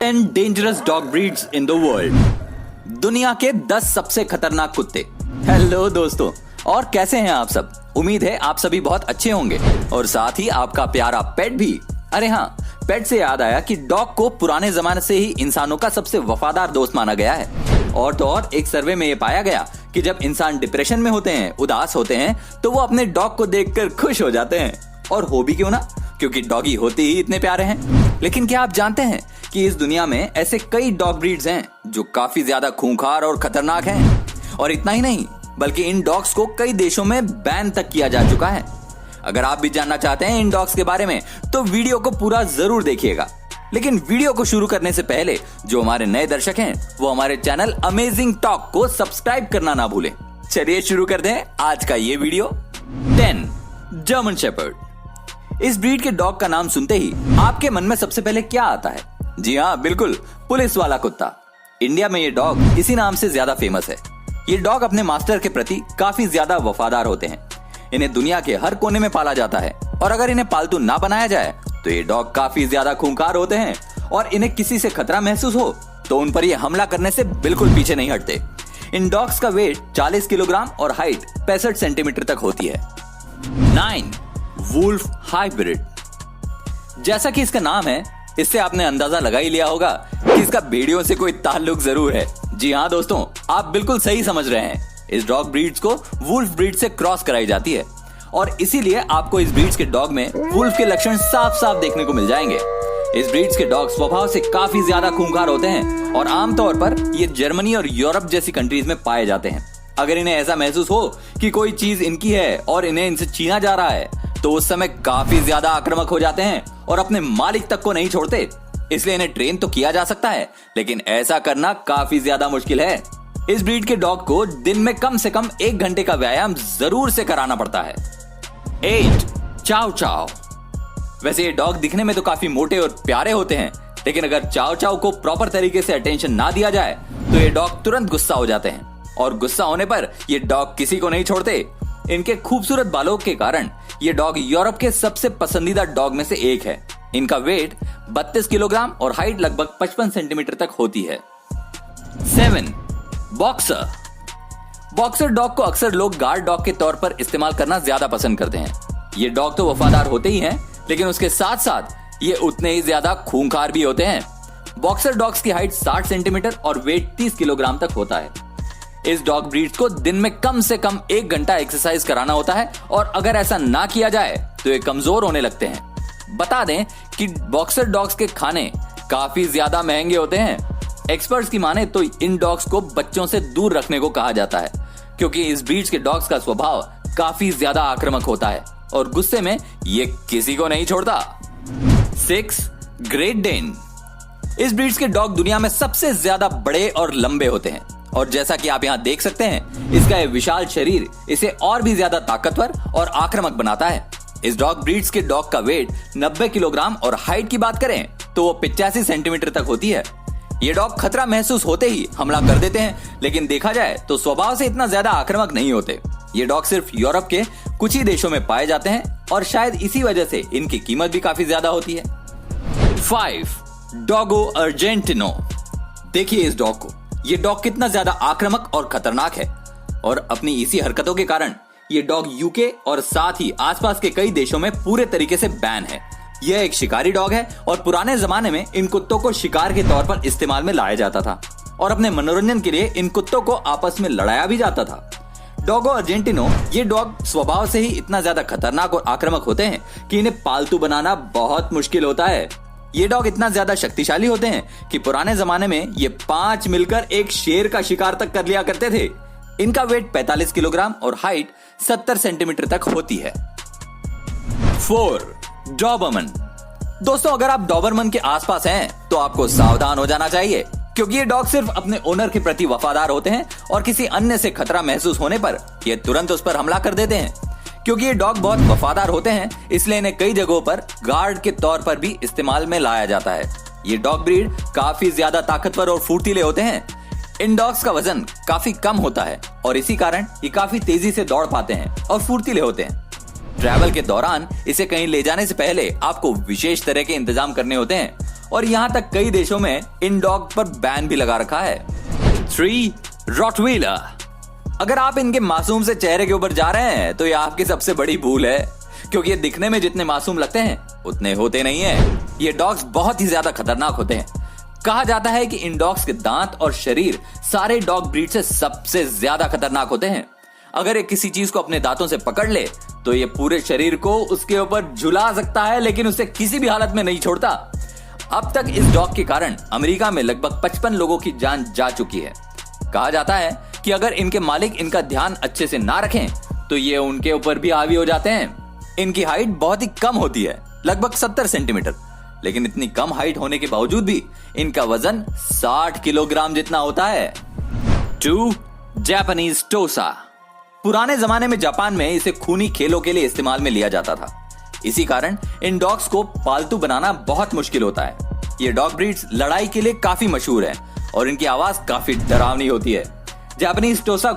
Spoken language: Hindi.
10 dangerous dog breeds in the world. दुनिया के 10 सबसे खतरनाक कुत्ते। हेलो दोस्तों, और कैसे हैं आप सब? उम्मीद है आप सभी बहुत अच्छे होंगे और साथ ही आपका प्यारा पेट भी। अरे हाँ, पेट से याद आया कि डॉग को पुराने जमाने से ही इंसानों का सबसे वफादार दोस्त माना गया है। और तो और एक सर्वे में ये पाया गया कि जब इंसान डिप्रेशन में होते हैं, उदास होते हैं, तो वो अपने डॉग को देखकर खुश हो जाते हैं। और हो भी क्यों ना, क्योंकि डॉगी होते ही इतने प्यारे हैं। लेकिन क्या आप जानते हैं कि इस दुनिया में ऐसे कई डॉग ब्रीड्स हैं जो काफी ज्यादा खूंखार और खतरनाक हैं। और इतना ही नहीं, बल्कि इन डॉग्स को कई देशों में बैन तक किया जा चुका है। अगर आप भी जानना चाहते हैं इन डॉग्स के बारे में तो वीडियो को पूरा जरूर देखिएगा। लेकिन वीडियो को शुरू करने से पहले जो हमारे नए दर्शक हैं वो हमारे चैनल अमेजिंग टॉक को सब्सक्राइब करना ना भूलें। चलिए शुरू कर दें आज का ये वीडियो। 10 German shepherd. इस ब्रीड के डॉग का नाम सुनते ही आपके मन में सबसे पहले क्या आता है? जी हाँ, बिल्कुल, पुलिस वाला कुत्ता। इंडिया में ये डॉग इसी नाम से ज्यादा फेमस है। ये डॉग अपने मास्टर के प्रति काफी ज्यादा वफादार होते हैं। इन्हें दुनिया के हर कोने में पाला जाता है और अगर इन्हें पालतू ना बनाया जाए तो ये डॉग काफी ज्यादा खूंखार होते हैं और इन्हें किसी से खतरा महसूस हो तो उन पर ये हमला करने से बिल्कुल पीछे नहीं हटते। इन डॉग्स का वेट 40 किलोग्राम और हाइट 65 सेंटीमीटर तक होती है। 9 वुल्फ हाइब्रिड। जैसा कि इसका नाम है, इससे आपने अंदाजा लगा ही लिया होगा कि इसका भेड़ियों से कोई ताल्लुक जरूर है। जी हाँ दोस्तों, आप बिल्कुल सही समझ रहे हैं। इस डॉग ब्रीड्स को वुल्फ ब्रीड से क्रॉस कराई जाती है और इसीलिए आपको इस ब्रीड्स के डॉग में वुल्फ के लक्षण साफ साफ देखने को मिल जाएंगे। इस ब्रीड्स के डॉग स्वभाव से काफी ज्यादा खूंखार होते हैं और आमतौर पर ये जर्मनी और यूरोप जैसी कंट्रीज में पाए जाते हैं। अगर इन्हें ऐसा महसूस हो कि कोई चीज इनकी है और इन्हें इनसे छीना जा रहा है तो उस समय काफी ज्यादा आक्रामक हो जाते हैं और अपने मालिक तक को नहीं छोड़ते। इसलिए इन्हें ट्रेन तो किया जा सकता है, लेकिन ऐसा करना काफी ज्यादा मुश्किल है। इस ब्रीड के डॉग को दिन में कम से कम 1 घंटे का व्यायाम जरूर से कराना पड़ता है। 8 चाव चाव। वैसे ये डॉग दिखने में तो काफी मोटे और प्यारे होते हैं, लेकिन अगर चाव चाव को प्रॉपर तरीके से अटेंशन ना दिया जाए तो ये डॉग तुरंत गुस्सा हो जाते हैं और गुस्सा होने पर ये डॉग किसी को नहीं छोड़ते। इनके खूबसूरत बालों के कारण ये डॉग यूरोप के सबसे पसंदीदा डॉग में से एक है। इनका वेट 32 किलोग्राम और हाइट लगभग 55 सेंटीमीटर तक होती है। 7 बॉक्सर। बॉक्सर डॉग को अक्सर लोग गार्ड डॉग के तौर पर इस्तेमाल करना ज्यादा पसंद करते हैं। ये डॉग तो वफादार होते ही हैं, लेकिन उसके साथ साथ ये उतने ही ज्यादा खूंखार भी होते हैं। बॉक्सर डॉग्स की हाइट 60 सेंटीमीटर और वेट 30 किलोग्राम तक होता है। इस डॉग ब्रीड्स को दिन में कम से कम 1 घंटा एक्सरसाइज कराना होता है और अगर ऐसा ना किया जाए तो ये कमजोर होने लगते हैं। बता दें कि बॉक्सर डॉग्स के खाने काफी ज्यादा महंगे होते हैं। एक्सपर्ट्स की माने तो इन डॉग्स को बच्चों से दूर रखने को कहा जाता है, क्योंकि इस ब्रीड्स के डॉग्स का स्वभाव काफी ज्यादा आक्रामक होता है और गुस्से में ये किसी को नहीं छोड़ता। 6 ग्रेट डेन। इस ब्रीड्स के डॉग दुनिया में सबसे ज्यादा बड़े और लंबे होते हैं और जैसा कि आप यहाँ देख सकते हैं, इसका ये विशाल शरीर इसे और भी ज्यादा ताकतवर और आक्रामक बनाता है। इस डॉग ब्रीड्स के डॉग का वेट 90 किलोग्राम और हाइट की बात करें तो वो 85 सेंटीमीटर तक होती है। ये डॉग खतरा महसूस होते ही हमला कर देते हैं, लेकिन देखा जाए तो स्वभाव से इतना ज्यादा आक्रामक नहीं होते। ये डॉग सिर्फ यूरोप के कुछ ही देशों में पाए जाते हैं और शायद इसी वजह से इनकी कीमत भी काफी ज्यादा होती है। 5 डॉगो अर्जेंटिनो। देखिए इस डॉग को, ये डॉग कितना ज्यादा आक्रामक और खतरनाक है और अपनी इसी हरकतों के कारण ये डॉग यूके और साथ ही आसपास के कई देशों में पूरे तरीके से बैन है। यह एक शिकारी डॉग है और पुराने जमाने में इन कुत्तों को शिकार के तौर पर इस्तेमाल में लाया जाता था और अपने मनोरंजन के लिए इन कुत्तों को आपस में लड़ाया भी जाता था। डॉगो अर्जेंटिनो ये डॉग स्वभाव से ही इतना ज्यादा खतरनाक और आक्रामक होते हैं कि इन्हें पालतू बनाना बहुत मुश्किल होता है। ये डॉग इतना ज्यादा शक्तिशाली होते हैं कि पुराने जमाने में ये 5 मिलकर एक शेर का शिकार तक कर लिया करते थे। इनका वेट 45 किलोग्राम और हाइट 70 सेंटीमीटर तक होती है। 4 डॉबरमन। दोस्तों, अगर आप डॉबरमन के आसपास हैं तो आपको सावधान हो जाना चाहिए, क्योंकि ये डॉग सिर्फ अपने ओनर के प्रति वफादार होते हैं और किसी अन्य से खतरा महसूस होने पर ये तुरंत उस पर हमला कर देते हैं। क्योंकि ये डॉग बहुत वफादार होते हैं, इसलिए इन्हें कई जगहों पर गार्ड के तौर पर भी इस्तेमाल में लाया जाता है। ये डॉग ब्रीड काफी ज्यादा ताकतवर और फुर्तीले होते हैं। इन डॉग्स का वजन काफी कम होता है और इसी कारण ये काफी तेजी से दौड़ पाते हैं और फुर्तीले होते हैं। ट्रैवल के दौरान इसे कहीं ले जाने से पहले आपको विशेष तरह के इंतजाम करने होते हैं और यहाँ तक कई देशों में इन डॉग पर बैन भी लगा रखा है। 3. रॉटवीलर। अगर आप इनके मासूम से चेहरे के ऊपर जा रहे हैं तो यह आपकी सबसे बड़ी भूल है, क्योंकि ये दिखने में जितने मासूम लगते हैं उतने होते नहीं हैं। ये डॉग्स बहुत ही ज्यादा खतरनाक होते हैं। कहा जाता है कि इन डॉग्स के दांत और शरीर सारे डॉग ब्रीड से सबसे ज्यादा खतरनाक होते हैं। अगर ये किसी चीज को अपने दांतों से पकड़ ले तो ये पूरे शरीर को उसके ऊपर झुला सकता है, लेकिन उसे किसी भी हालत में नहीं छोड़ता। अब तक इस डॉग के कारण अमेरिका में लगभग 55 लोगों की जान जा चुकी है। कहा जाता है कि अगर इनके मालिक इनका ध्यान अच्छे से ना रखें तो ये उनके ऊपर भी हावी हो जाते हैं। इनकी हाइट बहुत ही कम होती है, लगभग 70 सेंटीमीटर, लेकिन इतनी कम हाइट होने के बावजूद भी इनका वजन 60 किलोग्राम जितना होता है। 2. जापानीज टोसा। पुराने जमाने में जापान में इसे खूनी खेलों के लिए इस्तेमाल में लिया जाता था। इसी कारण इन डॉग्स को पालतू बनाना बहुत मुश्किल होता है। ये डॉग ब्रीड्स लड़ाई के लिए काफी मशहूर है और इनकी आवाज काफी डरावनी होती है। जापानीज टोसा